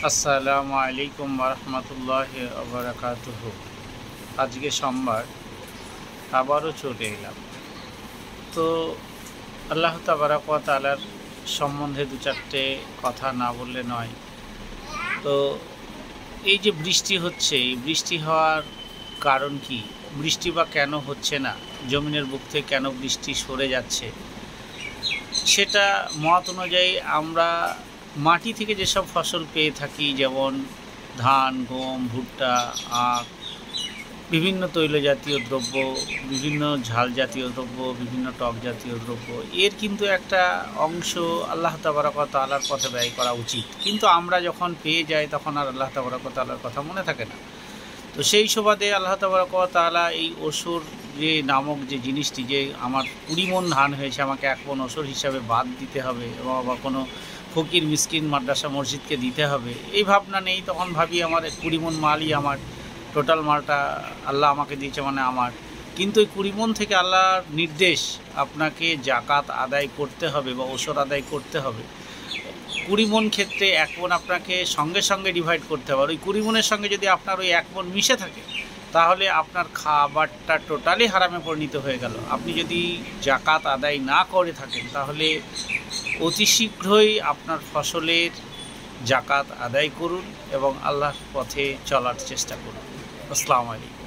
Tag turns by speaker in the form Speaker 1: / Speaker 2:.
Speaker 1: আসসালামু আলাইকুম ওরহমতুল্লাহি ওবারাকাতুহু। আজকে সোমবার, আবারও চলে এলাম। তো আল্লাহ তাবারাক ওয়া তাআলার সম্বন্ধে দু চারটে কথা না বললে নয়। তো এই যে বৃষ্টি হচ্ছে, এই বৃষ্টি হওয়ার কারণ কি? বৃষ্টি বা কেন হচ্ছে না, জমিনের বুক থেকে কেন বৃষ্টি সরে যাচ্ছে, সেটা মত অনুযায়ী আমরা মাটি থেকে যেসব ফসল পেয়ে থাকি, যেমন ধান, গম, ভুট্টা, আখ, বিভিন্ন তৈল জাতীয় দ্রব্য, বিভিন্ন ঝাল জাতীয় দ্রব্য, বিভিন্ন টক জাতীয় দ্রব্য, এর কিন্তু একটা অংশ আল্লাহ তাবারক ওয়া তাআলার পথে ব্যয় করা উচিত। কিন্তু আমরা যখন পেয়ে যাই তখন আর আল্লাহ তাবারক ওয়া তাআলার কথা মনে থাকে না। তো সেই সুবাদে আল্লাহ তাবারক ওয়া তাআলা এই অসুর যে নামক যে জিনিসটি, যে আমার 20 মণ ধান হয়েছে, আমাকে 1 মণ অসুর হিসাবে বাদ দিতে হবে এবং আবার কোনো ফকির মিসকিন মাদ্রাসা মসজিদকে দিতে হবে, এই ভাবনা নেই। তখন ভাবি আমার 20 মণ মালই আমার, টোটাল মালটা আল্লাহ আমাকে দিয়েছে মানে আমার। কিন্তু ওই 20 মণ থেকে আল্লাহর নির্দেশ, আপনাকে জাকাত আদায় করতে হবে বা ওসর আদায় করতে হবে। 20 মণ ক্ষেত্রে 1 মণ আপনাকে সঙ্গে সঙ্গে ডিভাইড করতে হবে। আর ওই 20 মণের সঙ্গে যদি আপনার ওই 1 মণ মিশে থাকে, তাহলে আপনার খাবারটা টোটালি হারামে পরিণত হয়ে গেল। আপনি যদি জাকাত আদায় না করে থাকেন, তাহলে অতি শীঘ্রই আপনার ফসলের জাকাত আদায় করুন এবং আল্লাহর পথে চলার চেষ্টা করুন। আসসালামু আলাইকুম।